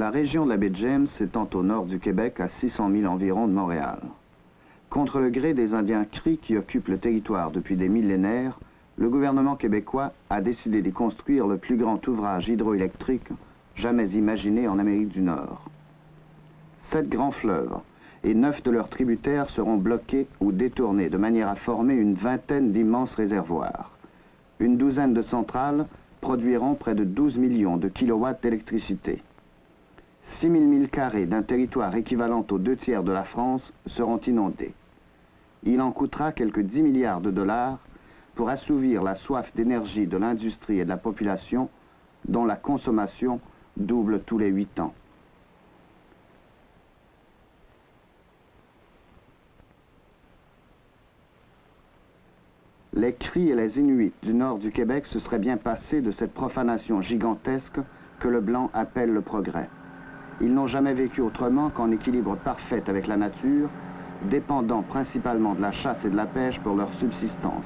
La région de la baie de James s'étend au nord du Québec à 600 000 environ de Montréal. Contre le gré des Indiens Cris qui occupent le territoire depuis des millénaires, le gouvernement québécois a décidé d'y construire le plus grand ouvrage hydroélectrique jamais imaginé en Amérique du Nord. 7 grands fleuves et 9 de leurs tributaires seront bloqués ou détournés de manière à former une vingtaine d'immenses réservoirs. Une douzaine de centrales produiront près de 12 millions de kilowatts d'électricité. 6 000 milles carrés d'un territoire équivalent aux 2/3 de la France seront inondés. Il en coûtera quelques 10 milliards de dollars pour assouvir la soif d'énergie de l'industrie et de la population dont la consommation double tous les 8 ans. Les Cris et les Inuits du nord du Québec se seraient bien passés de cette profanation gigantesque que le blanc appelle le progrès. Ils n'ont jamais vécu autrement qu'en équilibre parfait avec la nature, dépendant principalement de la chasse et de la pêche pour leur subsistance.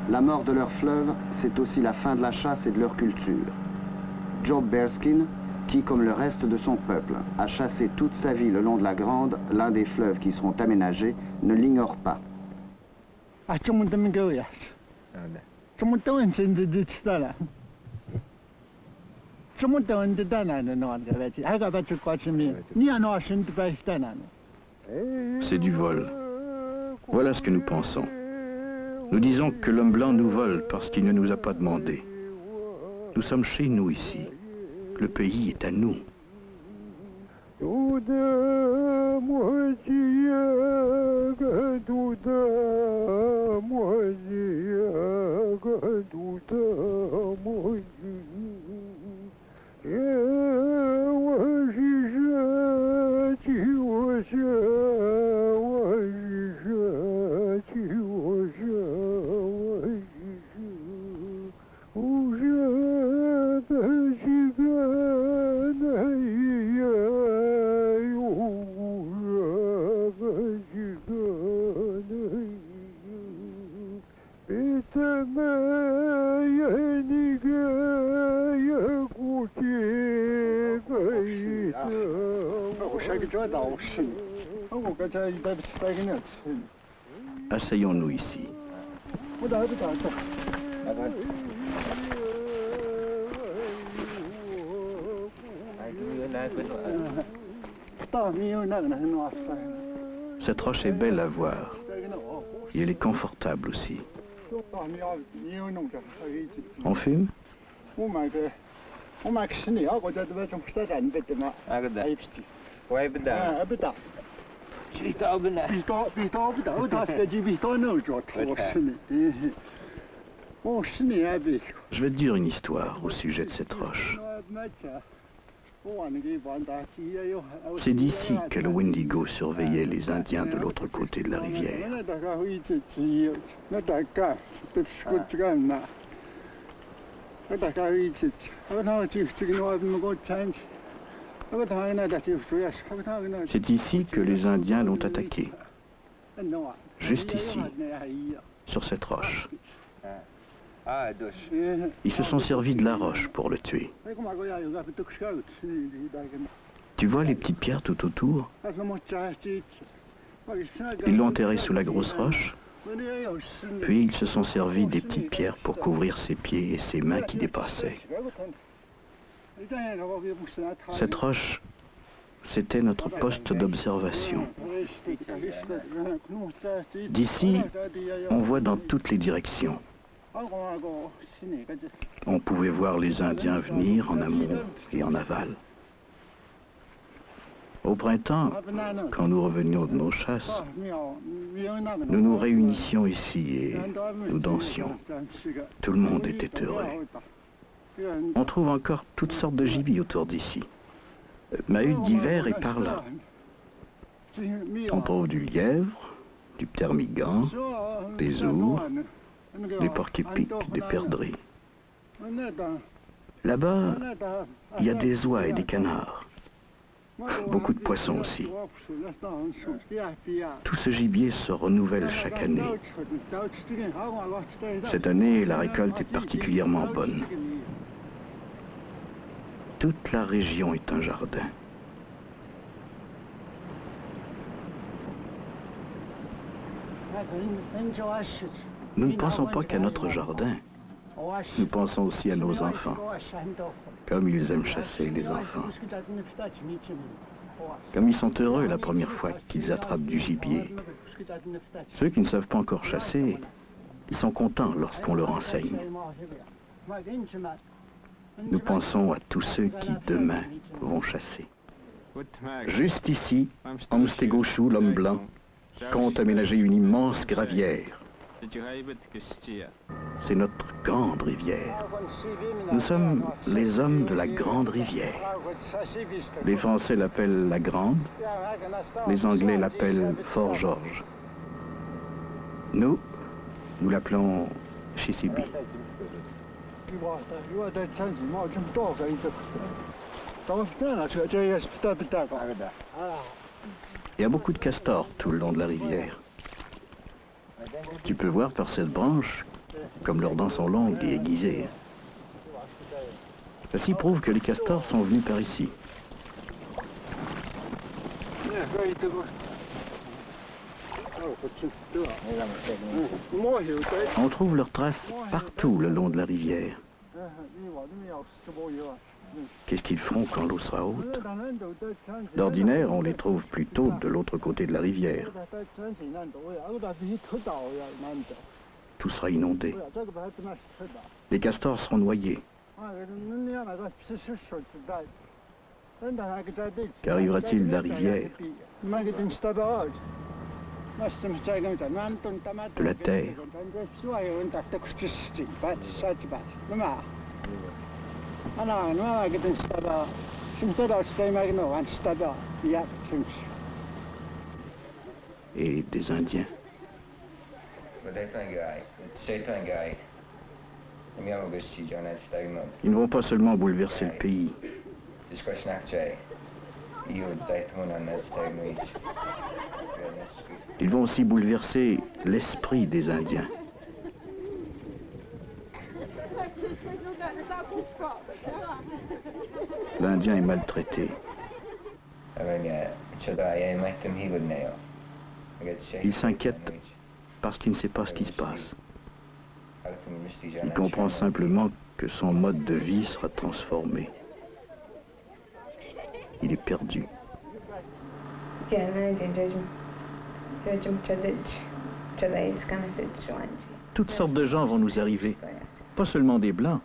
La mort de leur fleuve, c'est aussi la fin de la chasse et de leur culture. Job Bearskin, qui, comme le reste de son peuple, a chassé toute sa vie le long de la Grande, l'un des fleuves qui seront aménagés, ne l'ignore pas. C'est du vol. Voilà ce que nous pensons. Nous disons que l'homme blanc nous vole parce qu'il ne nous a pas demandé. Nous sommes chez nous ici. Le pays est à nous. Asseyons-nous ici. Cette roche est belle à voir et elle est confortable aussi. On fume? Je vais te dire une histoire au sujet de cette roche. C'est d'ici que le Wendigo surveillait les Indiens de l'autre côté de la rivière. C'est ici que les Indiens l'ont attaqué. Juste ici, sur cette roche. Ils se sont servis de la roche pour le tuer. Tu vois les petites pierres tout autour? Ils l'ont enterré sous la grosse roche, puis ils se sont servis des petites pierres pour couvrir ses pieds et ses mains qui dépassaient. Cette roche, c'était notre poste d'observation. D'ici, on voit dans toutes les directions. On pouvait voir les Indiens venir en amont et en aval. Au printemps, quand nous revenions de nos chasses, nous nous réunissions ici et nous dansions. Tout le monde était heureux. On trouve encore toutes sortes de gibier autour d'ici. Mahut d'hiver est par là. On trouve du lièvre, du ptermigan, des ours, des porcs-épics, des perdrix. Là-bas, il y a des oies et des canards. Beaucoup de poissons aussi. Tout ce gibier se renouvelle chaque année. Cette année, la récolte est particulièrement bonne. Toute la région est un jardin. Nous ne pensons pas qu'à notre jardin. Nous pensons aussi à nos enfants. Comme ils aiment chasser, les enfants. Comme ils sont heureux la première fois qu'ils attrapent du gibier. Ceux qui ne savent pas encore chasser, ils sont contents lorsqu'on leur enseigne. Nous pensons à tous ceux qui, demain, vont chasser. Juste ici, Amstegoshu, l'homme blanc, compte aménager une immense gravière. C'est notre grande rivière. Nous sommes les hommes de la grande rivière. Les Français l'appellent la Grande, les Anglais l'appellent Fort George. Nous l'appelons Chisibi. Il y a beaucoup de castors tout le long de la rivière. Tu peux voir par cette branche comme leurs dents sont longues et aiguisées. Ceci prouve que les castors sont venus par ici. On trouve leurs traces partout le long de la rivière. Qu'est-ce qu'ils feront quand l'eau sera haute? D'ordinaire, on les trouve plutôt de l'autre côté de la rivière. Tout sera inondé. Les castors seront noyés. Qu'arrivera-t-il de la rivière? De la terre. Et des Indiens. Ils ne vont pas seulement bouleverser le pays. Ils vont aussi bouleverser l'esprit des Indiens. L'Indien est maltraité. Il s'inquiète parce qu'il ne sait pas ce qui se passe. Il comprend simplement que son mode de vie sera transformé. Il est perdu. Toutes sortes de gens vont nous arriver, pas seulement des Blancs.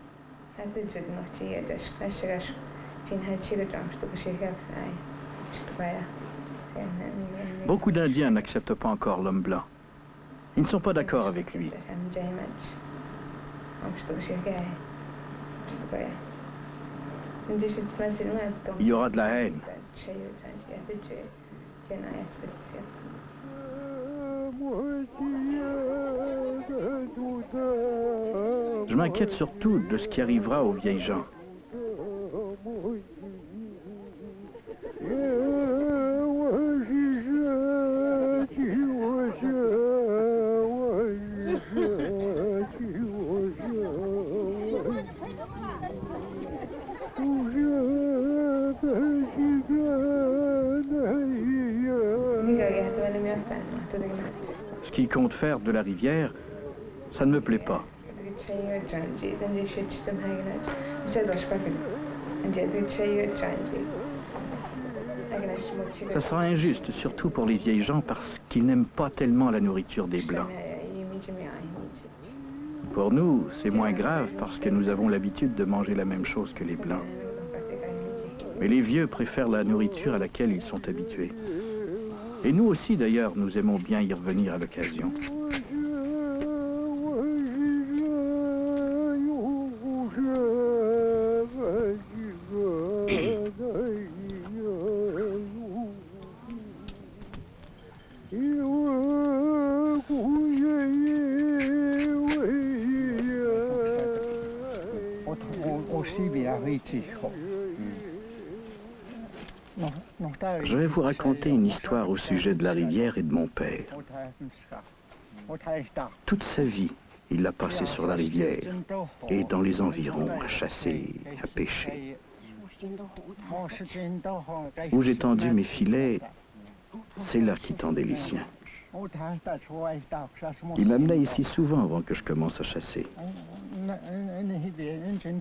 Beaucoup d'Indiens n'acceptent pas encore l'homme blanc. Ils ne sont pas d'accord avec lui. Il y aura de la haine. Je m'inquiète surtout de ce qui arrivera aux vieilles gens. Ce qu'il compte faire de la rivière, ça ne me plaît pas. Ça sera injuste, surtout pour les vieilles gens, parce qu'ils n'aiment pas tellement la nourriture des Blancs. Pour nous, c'est moins grave parce que nous avons l'habitude de manger la même chose que les Blancs. Mais les vieux préfèrent la nourriture à laquelle ils sont habitués. Et nous aussi, d'ailleurs, nous aimons bien y revenir à l'occasion. Je vais vous raconter une histoire au sujet de la rivière et de mon père. Toute sa vie, il l'a passée sur la rivière et dans les environs, à chasser, à pêcher. Où j'ai tendu mes filets, c'est là qu'il tendait les siens. Il m'amenait ici souvent avant que je commence à chasser.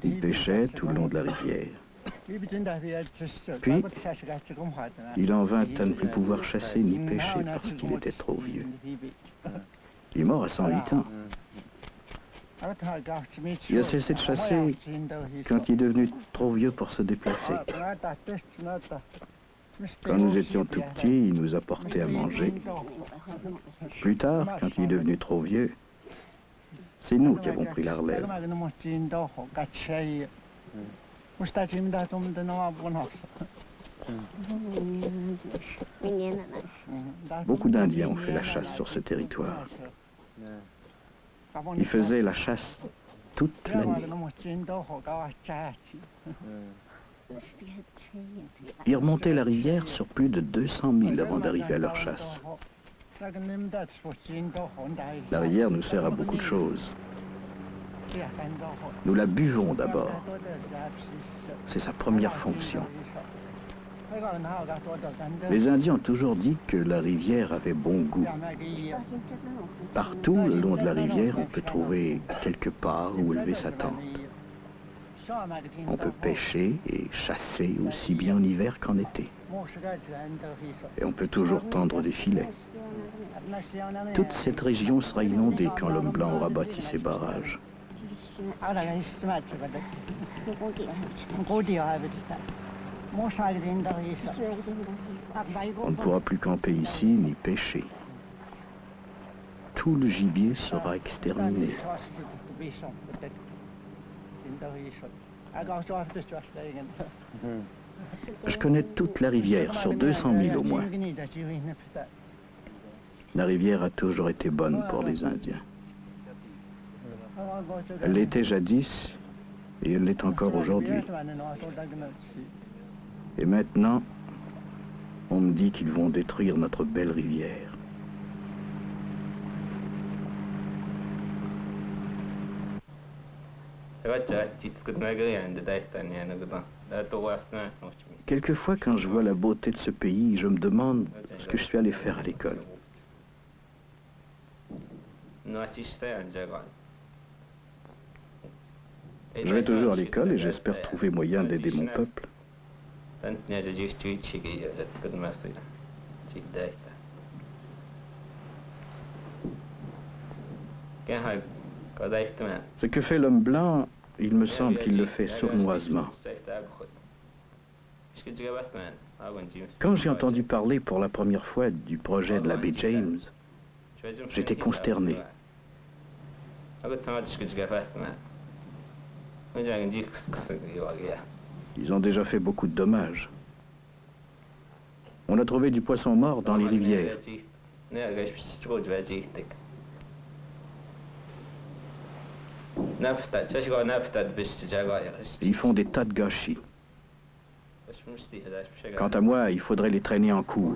Il pêchait tout le long de la rivière. Puis, il en vint à ne plus pouvoir chasser ni pêcher parce qu'il était trop vieux. Il est mort à 108 ans. Il a cessé de chasser quand il est devenu trop vieux pour se déplacer. Quand nous étions tout petits, il nous apportait à manger. Plus tard, quand il est devenu trop vieux, c'est nous qui avons pris la relève. Beaucoup d'Indiens ont fait la chasse sur ce territoire. Ils faisaient la chasse toute l'année. Ils remontaient la rivière sur plus de 200 milles avant d'arriver à leur chasse. La rivière nous sert à beaucoup de choses. Nous la buvons d'abord. C'est sa première fonction. Les Indiens ont toujours dit que la rivière avait bon goût. Partout le long de la rivière, on peut trouver quelque part où élever sa tente. On peut pêcher et chasser aussi bien en hiver qu'en été. Et on peut toujours tendre des filets. Toute cette région sera inondée quand l'homme blanc aura bâti ses barrages. On ne pourra plus camper ici ni pêcher. Tout le gibier sera exterminé. Je connais toute la rivière, sur 200 milles au moins. La rivière a toujours été bonne pour les Indiens. Elle l'était jadis et elle l'est encore aujourd'hui. Et maintenant, on me dit qu'ils vont détruire notre belle rivière. Quelquefois, quand je vois la beauté de ce pays, je me demande ce que je suis allé faire à l'école. Je vais toujours à l'école et j'espère trouver moyen d'aider mon peuple. Ce que fait l'homme blanc, il me semble qu'il le fait sournoisement. Quand j'ai entendu parler pour la première fois du projet de l'abbé James, j'étais consterné. Ils ont déjà fait beaucoup de dommages. On a trouvé du poisson mort dans les rivières. Ils font des tas de gâchis. Quant à moi, il faudrait les traîner en cour.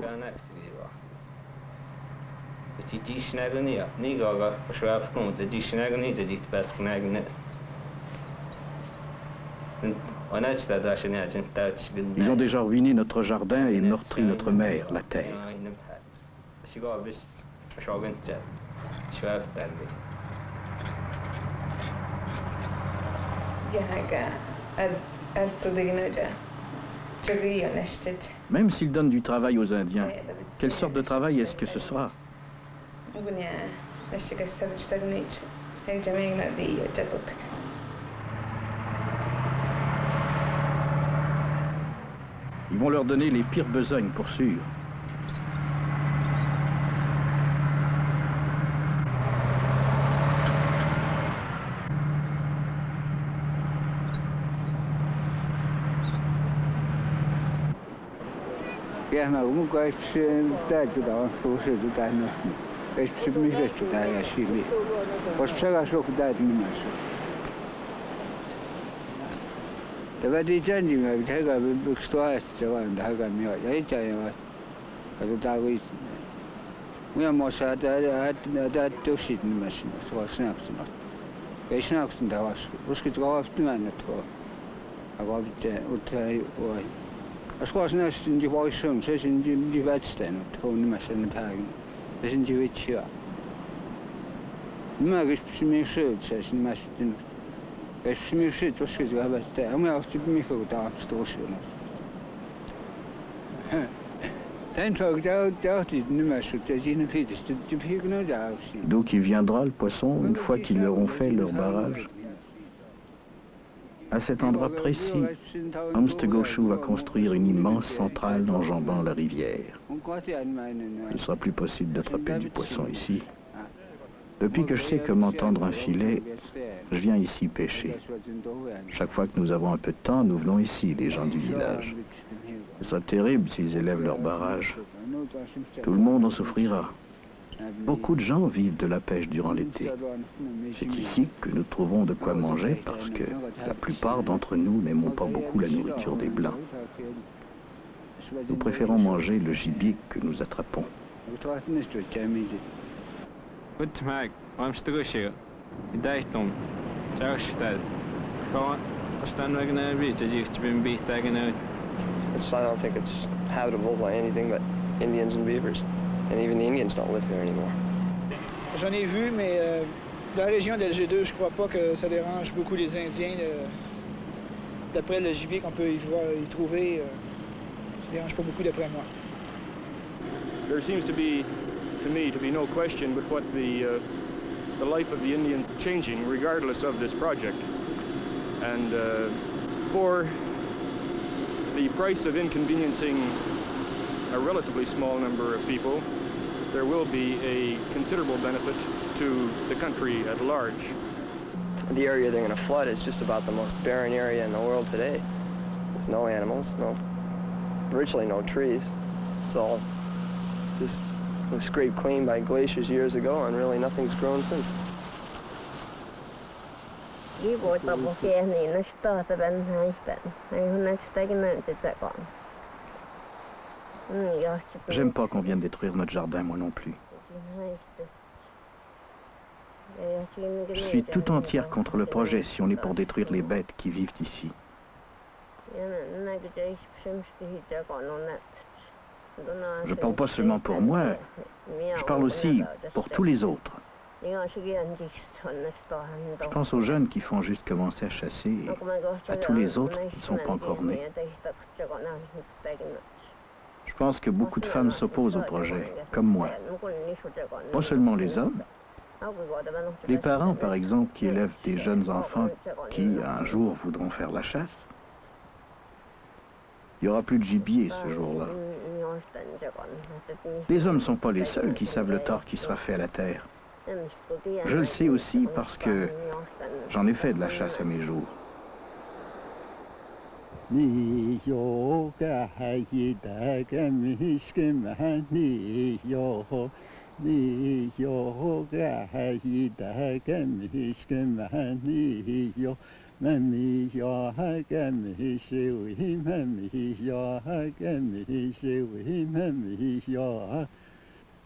Ils ont déjà ruiné notre jardin et meurtri notre mère, la terre. Même s'ils donnent du travail aux Indiens, quelle sorte de travail est-ce que ce sera? Ils vont leur donner les pires besognes, pour sûr. D'où qu'il viendra le poisson une fois qu'ils leur ont fait leur barrage? À cet endroit précis, Amstegoshu va construire une immense centrale enjambant la rivière. Il ne sera plus possible d'attraper du poisson ici. Depuis que je sais comment tendre un filet, je viens ici pêcher. Chaque fois que nous avons un peu de temps, nous venons ici, les gens du village. Ce sera terrible s'ils élèvent leur barrage. Tout le monde en souffrira. Beaucoup de gens vivent de la pêche durant l'été. C'est ici que nous trouvons de quoi manger parce que la plupart d'entre nous n'aimons pas beaucoup la nourriture des Blancs. Nous préférons manger le gibier que nous attrapons. I don't think it's habitable by anything but Indians and beavers. And even the Indians don't live here anymore. J'en ai vu, mais dans la région d'Alger2, je crois pas que ça dérange beaucoup les Indiens. D'après le gibier qu'on peut y trouver, ça dérange pas beaucoup d'après moi. There seems to be, to me, to be no question but what the life of the Indians changing regardless of this project. And for the price of inconveniencing a relatively small number of people, there will be a considerable benefit to the country at large. The area they're going to flood is just about the most barren area in the world today. There's no animals, virtually no trees. It's all just was scraped clean by glaciers years ago, and really nothing's grown since. J'aime pas qu'on vienne détruire notre jardin, moi non plus. Je suis tout entière contre le projet si on est pour détruire les bêtes qui vivent ici. Je parle pas seulement pour moi, je parle aussi pour tous les autres. Je pense aux jeunes qui font juste commencer à chasser et à tous les autres qui ne sont pas encore nés. Je pense que beaucoup de femmes s'opposent au projet, comme moi. Pas seulement les hommes. Les parents, par exemple, qui élèvent des jeunes enfants qui, un jour, voudront faire la chasse. Il n'y aura plus de gibier ce jour-là. Les hommes ne sont pas les seuls qui savent le tort qui sera fait à la terre. Je le sais aussi parce que j'en ai fait de la chasse à mes jours.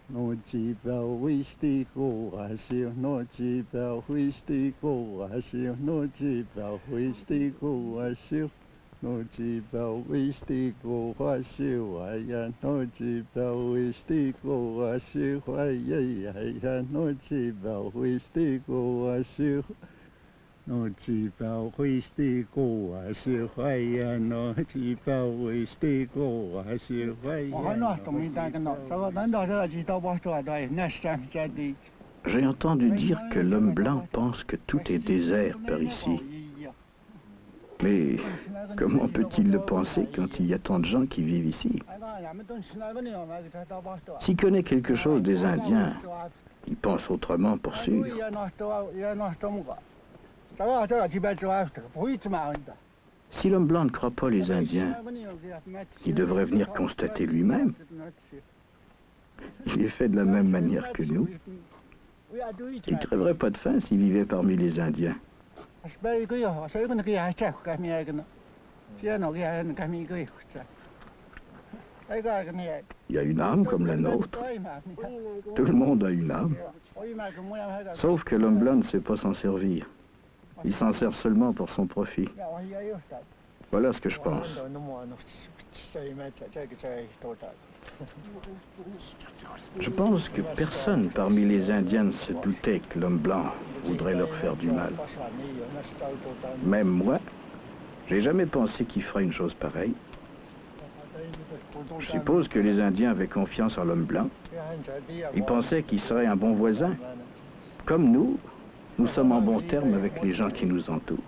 No jibel wisti go asio, no jibel wisti go asio, no jibel wisti go asio, no jibel wisti go asio, aya, no jibel wisti go asio, aya, no jibel wisti go asio. no chipao huisti koa si haya no chipao huisti koa si haya. J'ai entendu dire que l'homme blanc pense que tout est désert par ici. Mais comment peut-il le penser quand il y a tant de gens qui vivent ici? S'il connaît quelque chose des Indiens, il pense autrement pour sûr. Si l'homme blanc ne croit pas les Indiens, il devrait venir constater lui-même. Il est fait de la même manière que nous. Il ne crèverait pas de faim s'il vivait parmi les Indiens. Il y a une âme comme la nôtre. Tout le monde a une âme. Sauf que l'homme blanc ne sait pas s'en servir. Il s'en sert seulement pour son profit. Voilà ce que je pense. Je pense que personne parmi les Indiens ne se doutait que l'homme blanc voudrait leur faire du mal. Même moi, j'ai jamais pensé qu'il ferait une chose pareille. Je suppose que les Indiens avaient confiance en l'homme blanc. Ils pensaient qu'il serait un bon voisin. Comme nous, nous sommes en bon terme avec les gens qui nous entourent.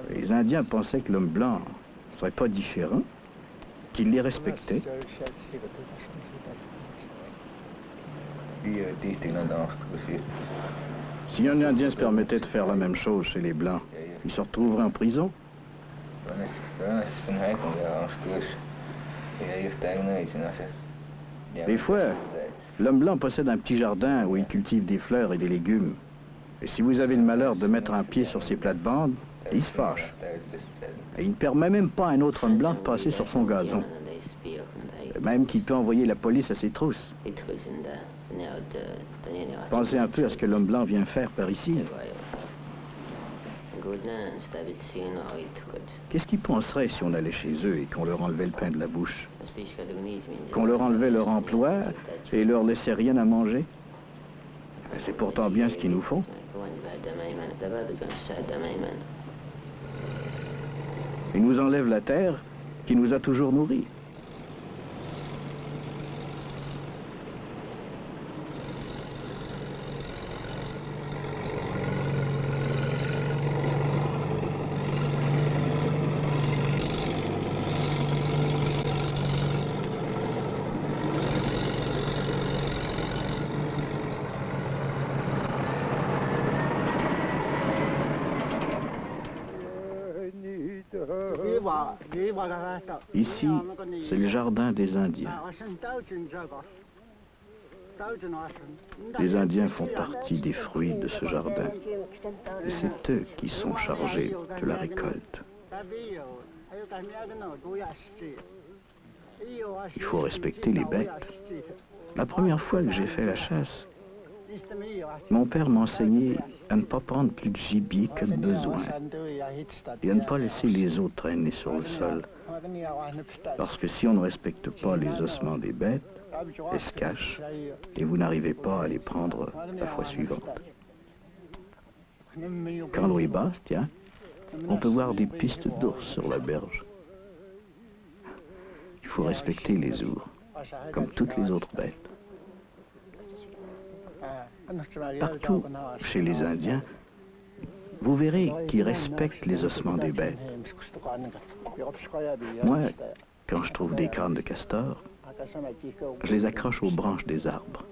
Les Indiens pensaient que l'homme blanc ne serait pas différent, qu'il les respectait. Si un Indien se permettait de faire la même chose chez les Blancs, il se retrouverait en prison. Des fois, l'homme blanc possède un petit jardin où il cultive des fleurs et des légumes. Et si vous avez le malheur de mettre un pied sur ses plates-bandes, il se fâche. Et il ne permet même pas à un autre homme blanc de passer sur son gazon. Même qu'il peut envoyer la police à ses trousses. Pensez un peu à ce que l'homme blanc vient faire par ici. Qu'est-ce qu'ils penseraient si on allait chez eux et qu'on leur enlevait le pain de la bouche? Qu'on leur enlevait leur emploi et leur laissait rien à manger? C'est pourtant bien ce qu'ils nous font. Ils nous enlèvent la terre qui nous a toujours nourris. Ici, c'est le jardin des Indiens. Les Indiens font partie des fruits de ce jardin. Et c'est eux qui sont chargés de la récolte. Il faut respecter les bêtes. La première fois que j'ai fait la chasse, mon père m'a enseigné à ne pas prendre plus de gibier que de besoin et à ne pas laisser les os traîner sur le sol. Parce que si on ne respecte pas les ossements des bêtes, elles se cachent et vous n'arrivez pas à les prendre la fois suivante. Quand l'eau est basse, tiens, on peut voir des pistes d'ours sur la berge. Il faut respecter les ours, comme toutes les autres bêtes. Partout chez les Indiens, vous verrez qu'ils respectent les ossements des bêtes. Moi, quand je trouve des crânes de castor, je les accroche aux branches des arbres.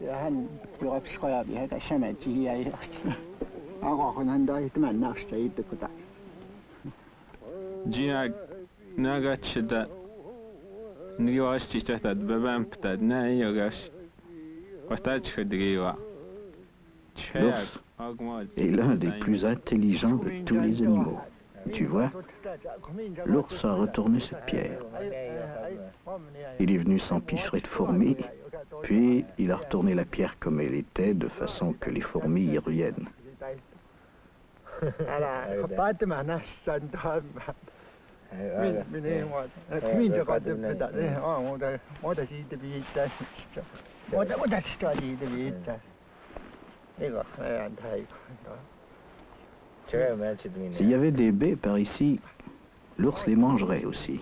L'ours est l'un des plus intelligents de tous les animaux. Tu vois, l'ours a retourné cette pierre. Il est venu s'empiffrer de fourmis, puis il a retourné la pierre comme elle était, de façon que les fourmis y reviennent. S'il y avait des baies par ici, l'ours les mangerait aussi.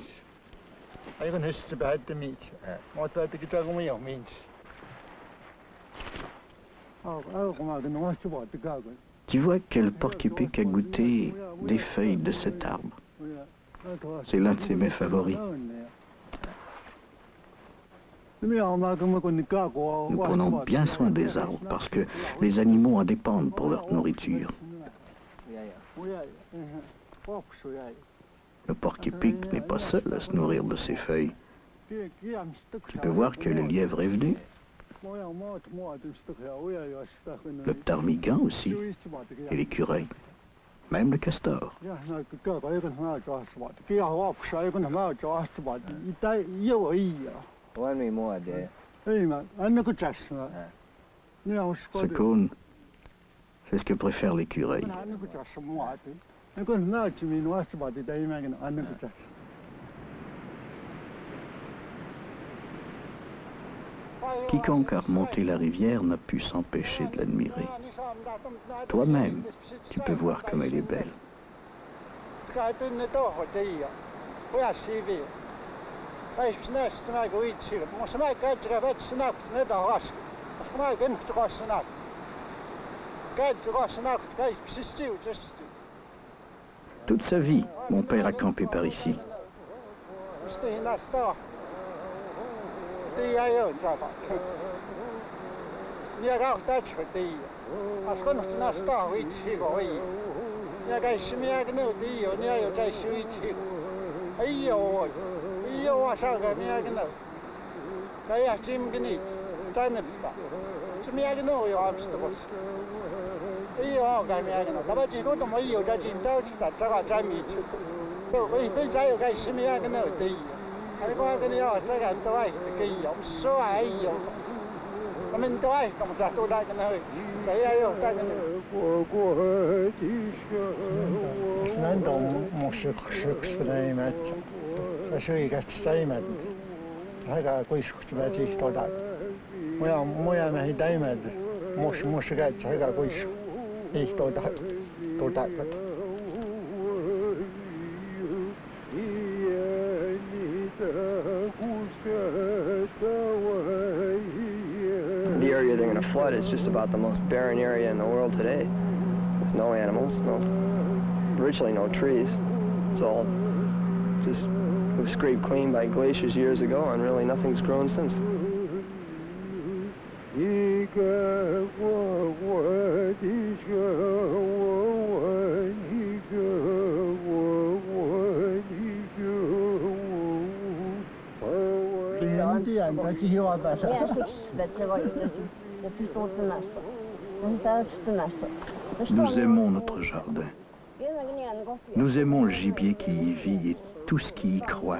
Tu vois quel porc-épic a goûté des feuilles de cet arbre. C'est l'un de ses mets favoris. Nous prenons bien soin des arbres parce que les animaux en dépendent pour leur nourriture. Le porc-épic n'est pas seul à se nourrir de ces feuilles. Tu peux voir que le lièvre est venu. Le ptarmigan aussi. Et l'écureuil. Même le castor. Ce cône, c'est ce que préfère l'écureuil. Quiconque a remonté la rivière n'a pu s'empêcher de l'admirer. Toi-même, tu peux voir comme elle est belle. Toute sa vie, mon père a campé par ici. The area they're going to flood is just about the most barren area in the world today. There's no animals, virtually no trees. It's all just was scraped clean by glaciers years ago, and really nothing's grown since. Nous aimons notre jardin. Nous aimons le gibier qui y vit et tout ce qui y croît.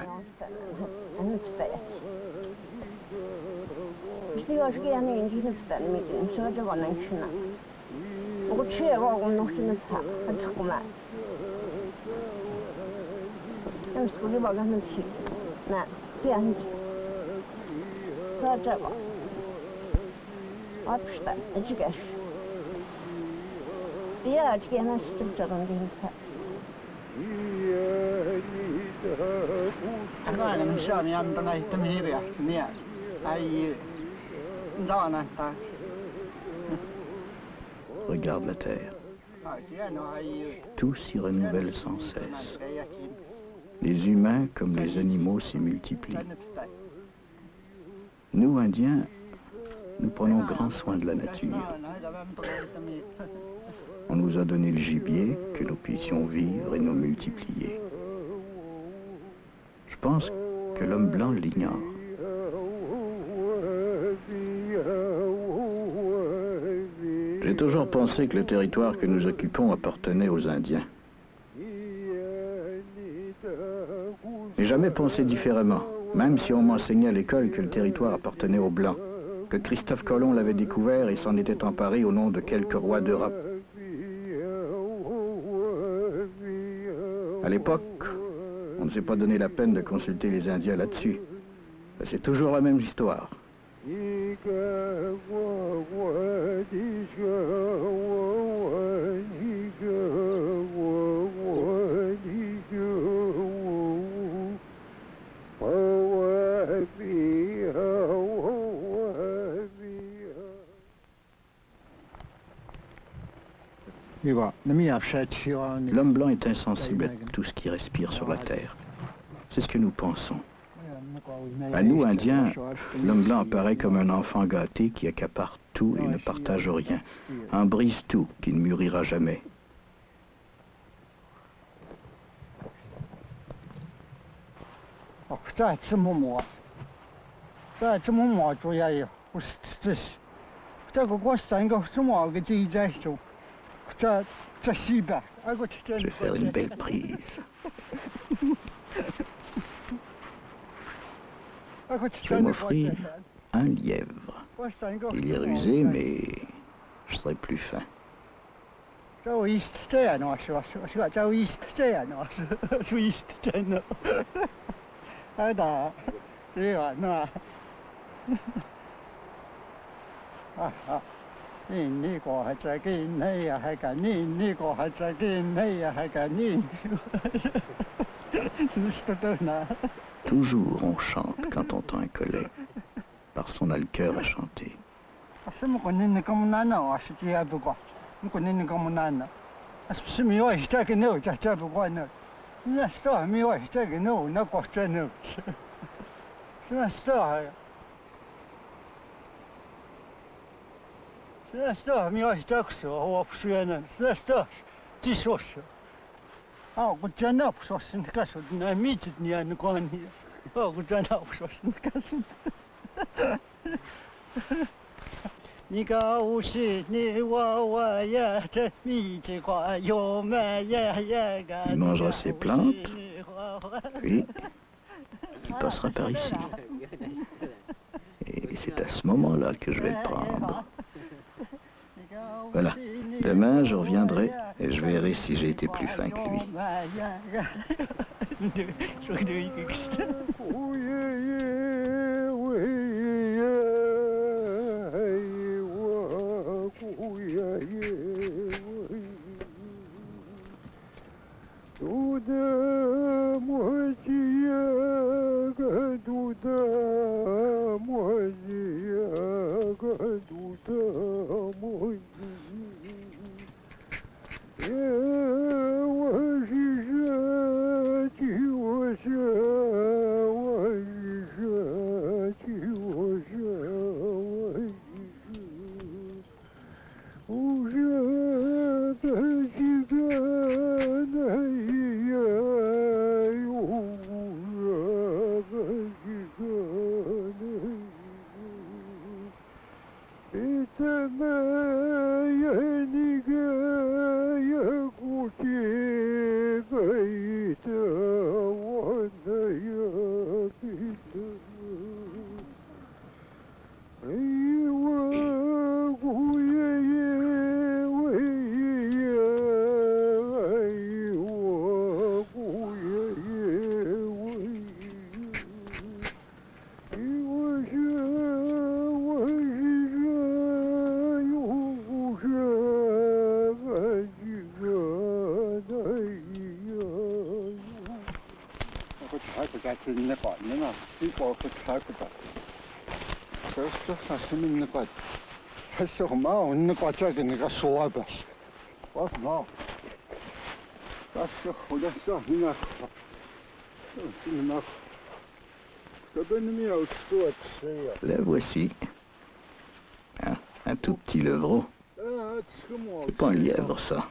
Regarde la terre. Tout s'y renouvelle sans cesse. Les humains comme les animaux s'y multiplient. Nous, Indiens, nous prenons grand soin de la nature. On nous a donné le gibier, que nous puissions vivre et nous multiplier. Je pense que l'homme blanc l'ignore. J'ai toujours pensé que le territoire que nous occupons appartenait aux Indiens. J'ai jamais pensé différemment, même si on m'enseignait à l'école que le territoire appartenait aux Blancs, que Christophe Colomb l'avait découvert et s'en était emparé au nom de quelques rois d'Europe. À l'époque, on ne s'est pas donné la peine de consulter les Indiens là-dessus. C'est toujours la même histoire. L'homme blanc est insensible à tout ce qui respire sur la terre. C'est ce que nous pensons. À nous, Indiens, l'homme blanc apparaît comme un enfant gâté qui accapare tout et ne partage rien, en brise tout, qui ne mûrira jamais. Je vais faire une belle prise. Je vais m'offrir un lièvre. Il est rusé, mais je serai plus fin. Toujours on chante quand on tend un collet, parce qu'on a le cœur à chanter. Il mangera ses plantes, puis il passera par ici. Et c'est à ce moment-là que je vais le prendre. Voilà. Demain, je reviendrai et je verrai si j'ai été plus fin que lui. La voici. Un tout petit levreau. C'est pas un lièvre, ça.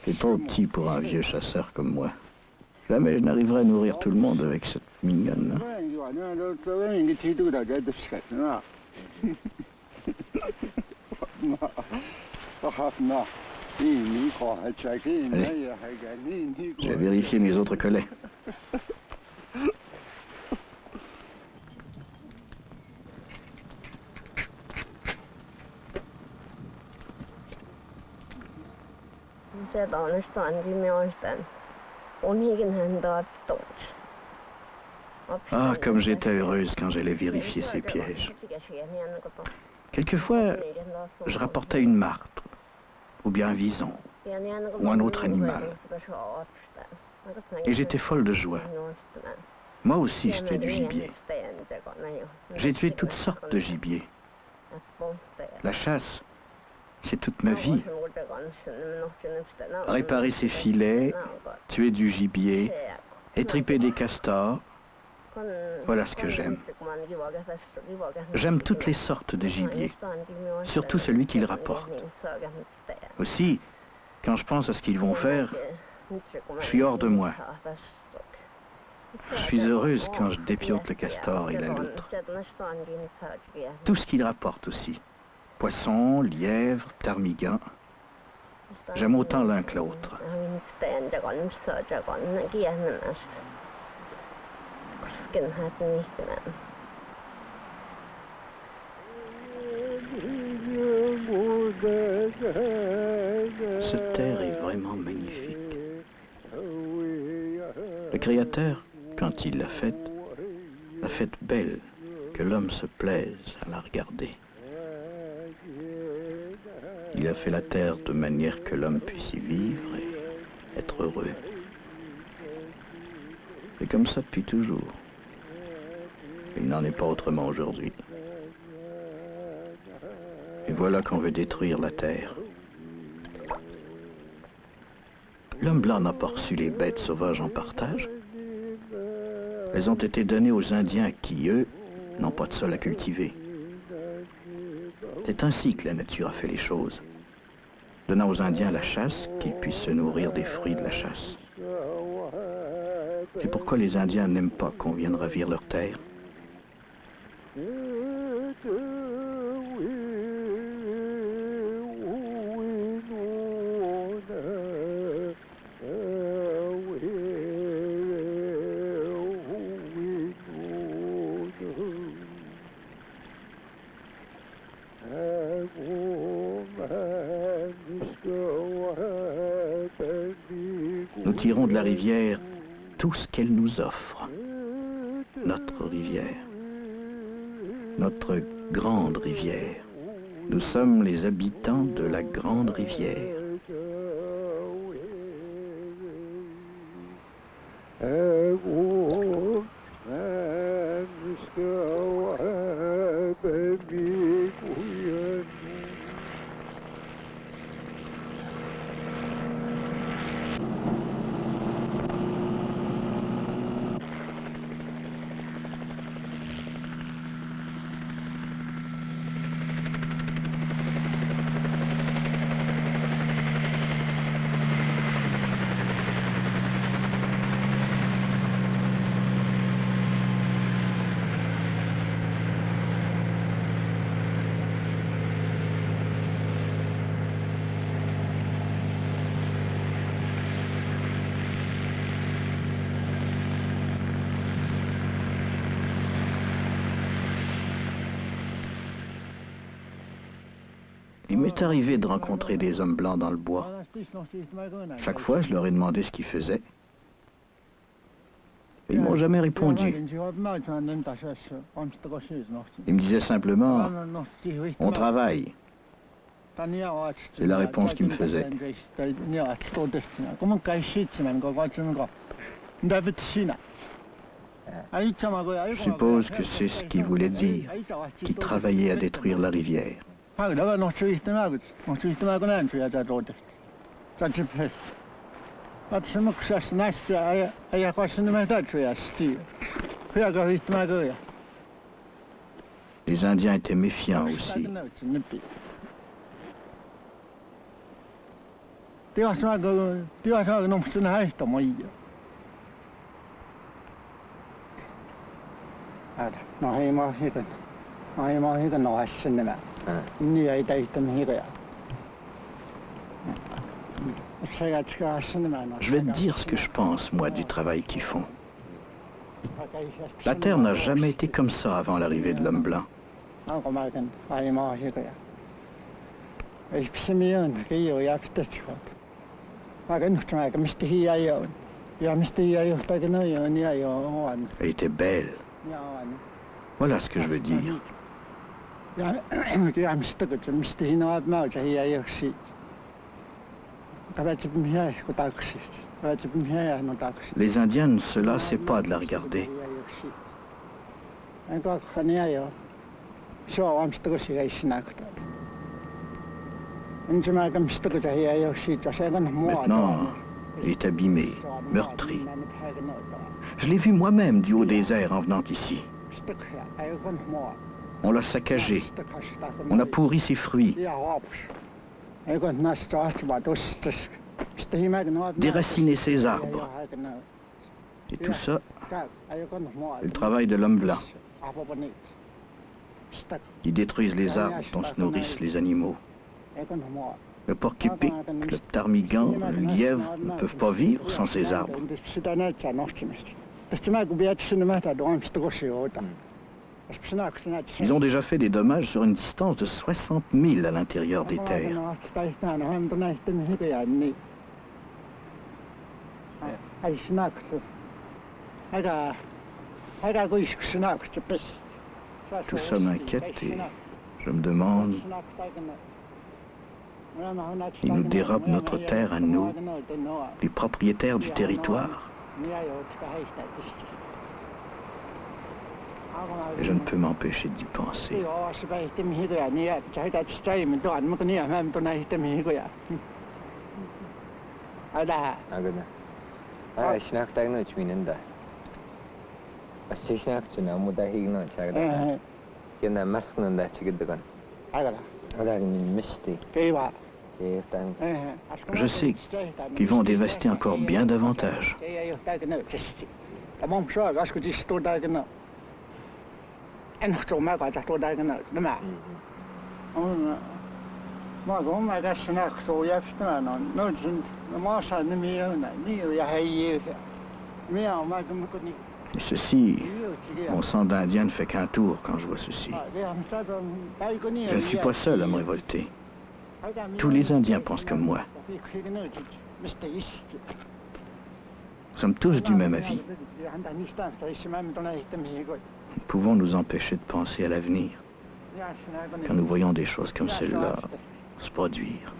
C'est trop petit pour un vieux chasseur comme moi. Jamais je n'arriverai à nourrir tout le monde avec cette mignonne. Allez, je vais vérifier mes autres collets. Ah, comme j'étais heureuse quand j'allais vérifier ces pièges. Quelquefois, je rapportais une martre, ou bien un vison, ou un autre animal. Et j'étais folle de joie. Moi aussi, je tuais du gibier. J'ai tué toutes sortes de gibier. La chasse, c'est toute ma vie. Réparer ses filets, tuer du gibier, étriper des castors, voilà ce que j'aime. J'aime toutes les sortes de gibier, surtout celui qu'ils rapportent. Aussi, quand je pense à ce qu'ils vont faire, je suis hors de moi. Je suis heureuse quand je dépiote le castor et la loutre. Tout ce qu'ils rapportent aussi. Poissons, lièvres, ptarmigans. J'aime autant l'un que l'autre. Cette terre est vraiment magnifique. Le Créateur, quand il l'a faite belle, que l'homme se plaise à la regarder. Il a fait la terre de manière que l'homme puisse y vivre et être heureux. C'est comme ça depuis toujours. Il n'en est pas autrement aujourd'hui. Et voilà qu'on veut détruire la terre. L'homme blanc n'a pas reçu les bêtes sauvages en partage. Elles ont été données aux Indiens qui, eux, n'ont pas de sol à cultiver. C'est ainsi que la nature a fait les choses, donnant aux Indiens la chasse, qu'ils puissent se nourrir des fruits de la chasse. C'est pourquoi les Indiens n'aiment pas qu'on vienne ravir leur terre. Nous tirons de la rivière tout ce qu'elle nous offre. Notre rivière. Notre grande rivière. Nous sommes les habitants de la grande rivière. Il m'est arrivé de rencontrer des hommes blancs dans le bois. Chaque fois, je leur ai demandé ce qu'ils faisaient. Ils ne m'ont jamais répondu. Ils me disaient simplement « On travaille ». C'est la réponse qu'ils me faisaient. Je suppose que c'est ce qu'ils voulaient dire, qu'ils travaillaient à détruire la rivière. Les Indiens étaient méfiants aussi. Je vais te dire ce que je pense, moi, du travail qu'ils font. La terre n'a jamais été comme ça avant l'arrivée de l'homme blanc. Elle était belle. Voilà ce que je veux dire. Les Indiens ne se lassaient pas de la regarder. Maintenant, il est abîmé, meurtri. Je l'ai vu moi-même du haut des airs en venant ici. On l'a saccagé. On a pourri ses fruits. Déraciné ses arbres. Et tout ça, c'est le travail de l'homme blanc. Ils détruisent les arbres dont se nourrissent les animaux. Le porc-épic, le ptarmigan, le lièvre ne peuvent pas vivre sans ces arbres. Ils ont déjà fait des dommages sur une distance de 60 000 à l'intérieur des terres. Tout ça m'inquiète et je me demande, ils nous dérobent notre terre à nous, les propriétaires du territoire. Et je ne peux m'empêcher d'y penser. 'Je sais qu'ils vont dévaster encore bien davantage. Et ceci, mon sang d'Indien ne fait qu'un tour quand je vois ceci. Je ne suis pas seul à me révolter. Tous les Indiens pensent comme moi. Nous sommes tous du même avis. Nous pouvons nous empêcher de penser à l'avenir quand nous voyons des choses comme celle-là se produire.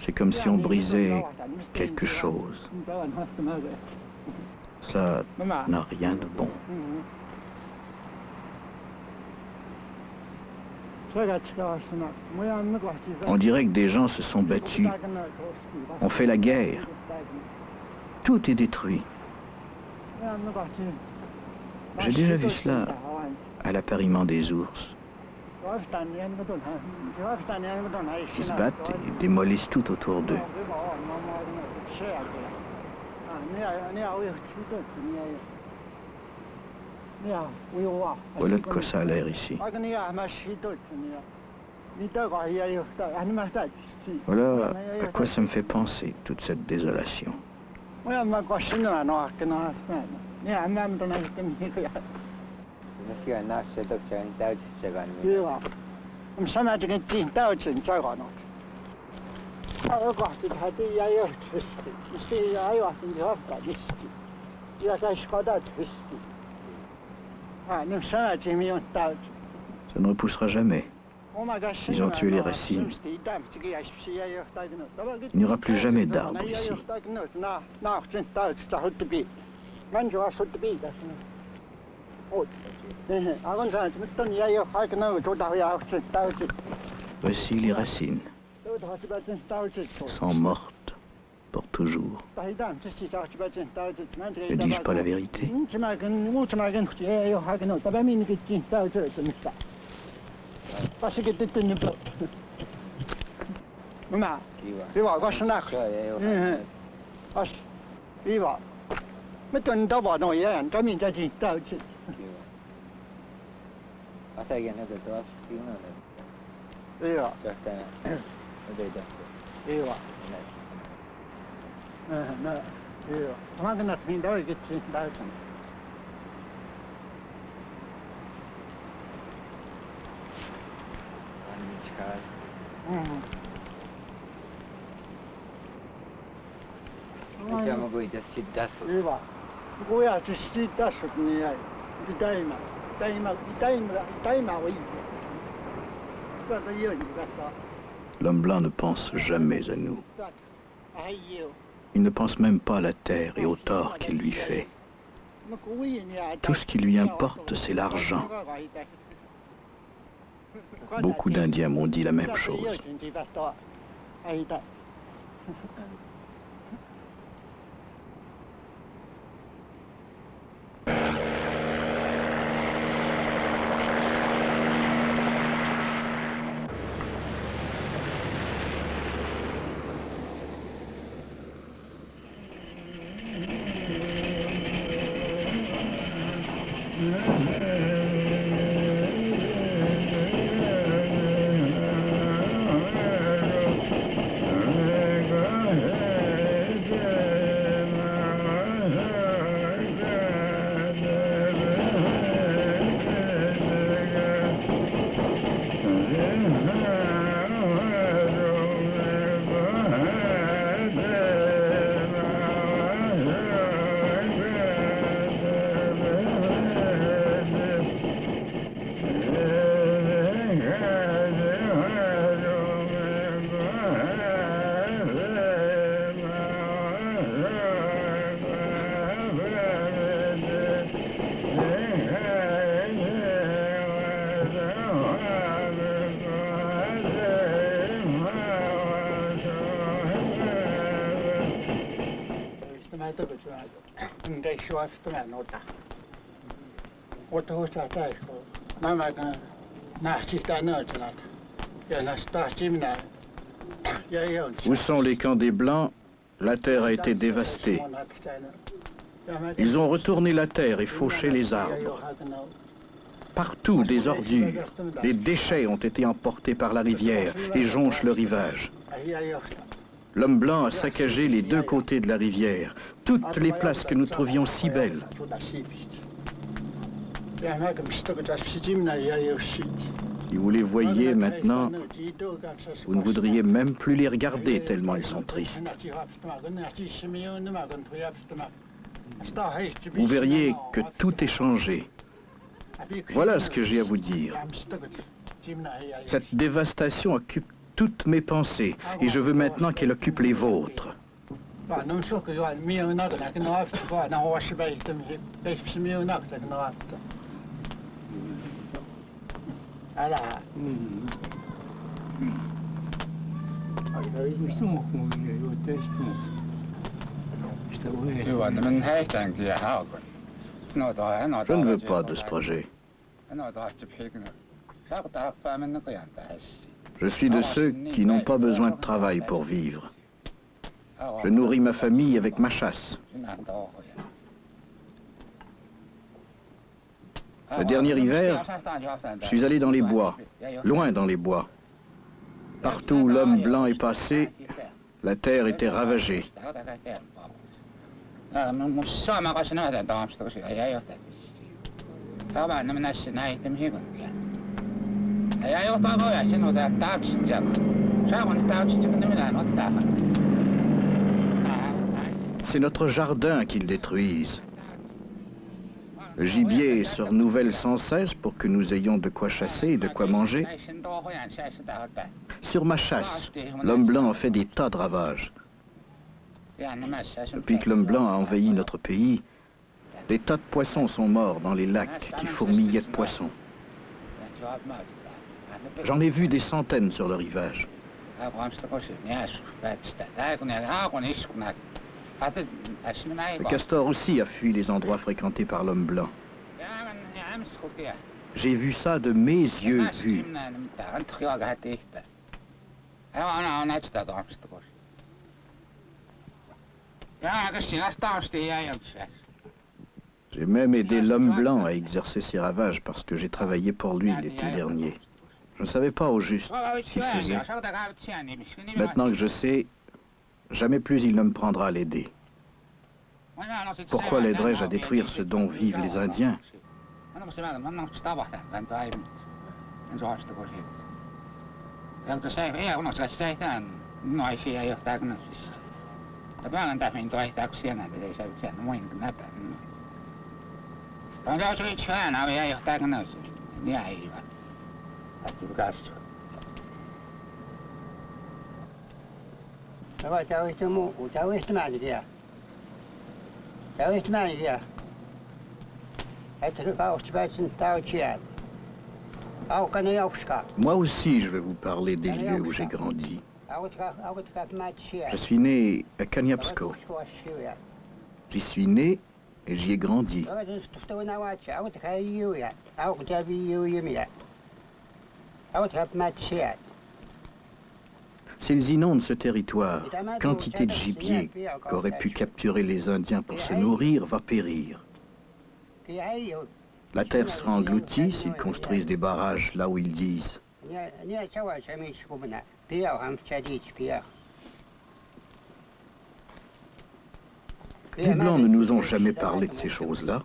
C'est comme si on brisait quelque chose. Ça n'a rien de bon. On dirait que des gens se sont battus. On fait la guerre. Tout est détruit. J'ai déjà vu cela à l'appariement des ours. Ils se battent et démolissent tout autour d'eux. Voilà de quoi ça a l'air ici. Voilà à quoi ça me fait penser, toute cette désolation. Ça ne repoussera jamais. Ils ont tué les racines. Il n'y aura plus jamais d'arbres ici. Voici les racines. Sont mortes pour toujours. Ne dis-je pas la vérité? L'homme blanc ne pense jamais à nous. Il ne pense même pas à la terre et au tort qu'il lui fait. Tout ce qui lui importe, c'est l'argent. Beaucoup d'Indiens m'ont dit la même chose. Où sont les camps des Blancs? La terre a été dévastée. Ils ont retourné la terre et fauché les arbres. Partout, des ordures, des déchets ont été emportés par la rivière et jonchent le rivage. L'homme blanc a saccagé les deux côtés de la rivière, toutes les places que nous trouvions si belles. Si vous les voyez maintenant, vous ne voudriez même plus les regarder tellement ils sont tristes. Vous verriez que tout est changé. Voilà ce que j'ai à vous dire. Cette dévastation occupe toutes mes pensées et je veux maintenant qu'elle occupe les vôtres. Je ne veux pas de ce projet. Je suis de ceux qui n'ont pas besoin de travail pour vivre. Je nourris ma famille avec ma chasse. Le dernier hiver, je suis allé dans les bois, loin dans les bois. Partout où l'homme blanc est passé, la terre était ravagée. C'est notre jardin qu'ils détruisent. Le gibier se renouvelle sans cesse pour que nous ayons de quoi chasser et de quoi manger. Sur ma chasse, l'homme blanc a fait des tas de ravages. Depuis que l'homme blanc a envahi notre pays, des tas de poissons sont morts dans les lacs qui fourmillaient de poissons. J'en ai vu des centaines sur le rivage. Le castor aussi a fui les endroits fréquentés par l'homme blanc. J'ai vu ça de mes yeux vus. J'ai même aidé l'homme blanc à exercer ses ravages parce que j'ai travaillé pour lui l'été dernier. Je ne savais pas au juste ce qu'il faisait. Maintenant que je sais, jamais plus il ne me prendra à l'aider. Pourquoi l'aiderais-je à détruire ce dont vivent les Indiens? Moi aussi, je vais vous parler des lieux où j'ai grandi. Je suis né à Kaniapsko. J'y suis né et j'y ai grandi. S'ils inondent ce territoire, quantité de gibier qu'auraient pu capturer les Indiens pour se nourrir va périr. La terre sera engloutie s'ils construisent des barrages là où ils disent. Les Blancs ne nous ont jamais parlé de ces choses-là.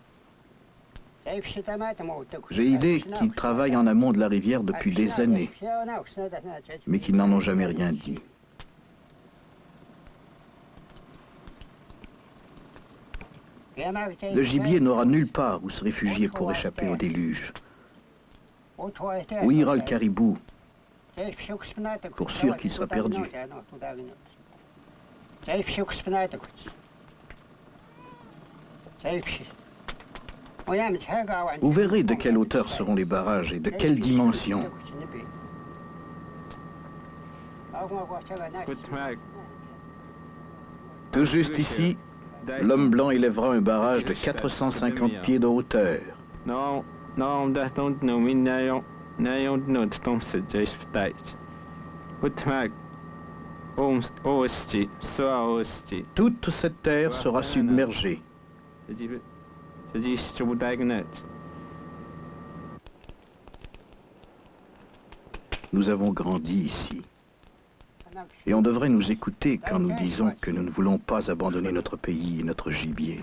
J'ai idée qu'ils travaillent en amont de la rivière depuis des années, mais qu'ils n'en ont jamais rien dit. Le gibier n'aura nulle part où se réfugier pour échapper au déluge. Où ira le caribou? Pour sûr qu'il sera perdu. Vous verrez de quelle hauteur seront les barrages et de quelle dimension. Tout juste ici, l'homme blanc élèvera un barrage de 450 pieds de hauteur. Toute cette terre sera submergée. Nous avons grandi ici. Et on devrait nous écouter quand nous disons que nous ne voulons pas abandonner notre pays et notre gibier.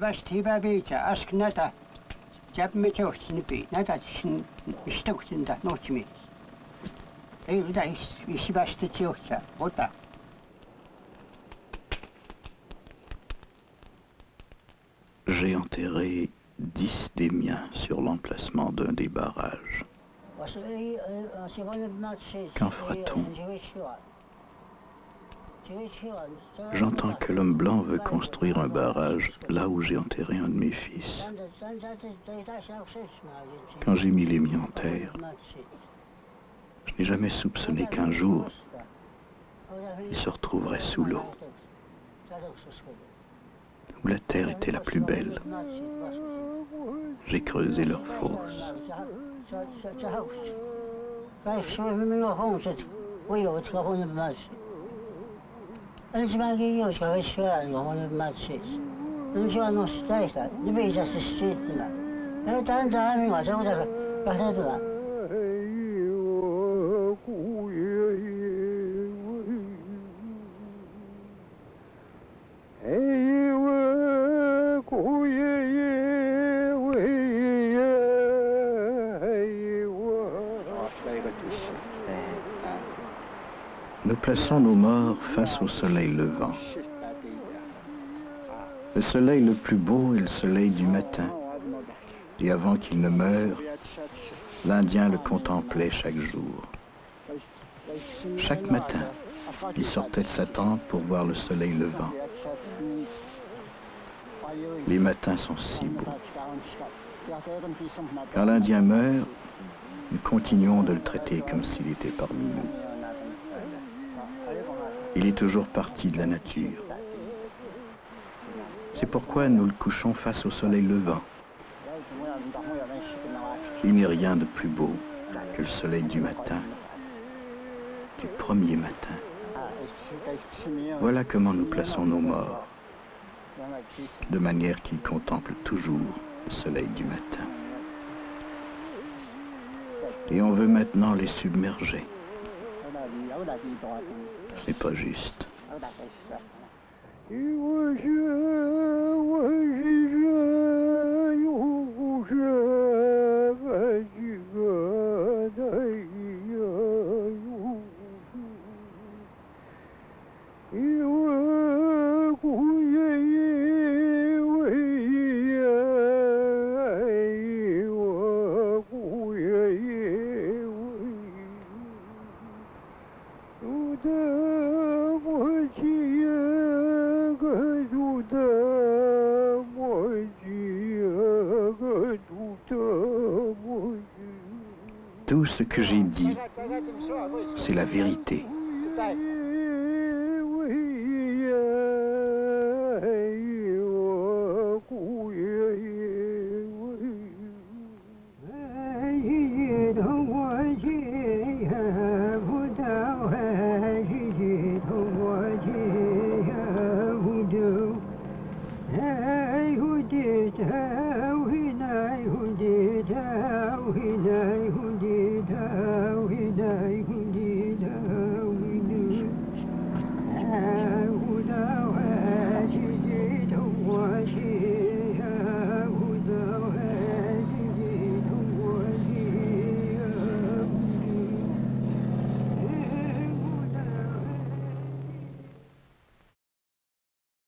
J'ai enterré 10 des miens sur l'emplacement d'un des barrages. Qu'en fera-t-on? J'entends que l'homme blanc veut construire un barrage là où j'ai enterré un de mes fils. Quand j'ai mis les miens en terre, je n'ai jamais soupçonné qu'un jour, ils se retrouveraient sous l'eau, où la terre était la plus belle. J'ai creusé leur fosse. Nous plaçons nos morts face au soleil levant. Le soleil le plus beau est le soleil du matin. Et avant qu'il ne meure, l'Indien le contemplait chaque jour. Chaque matin, il sortait de sa tente pour voir le soleil levant. Les matins sont si beaux. Quand l'Indien meurt, nous continuons de le traiter comme s'il était parmi nous. Il est toujours parti de la nature. C'est pourquoi nous le couchons face au soleil levant. Il n'est rien de plus beau que le soleil du matin, du premier matin. Voilà comment nous plaçons nos morts, de manière qu'ils contemplent toujours le soleil du matin. Et on veut maintenant les submerger. Ce n'est pas juste. Nous Tout ce que j'ai dit, c'est la vérité.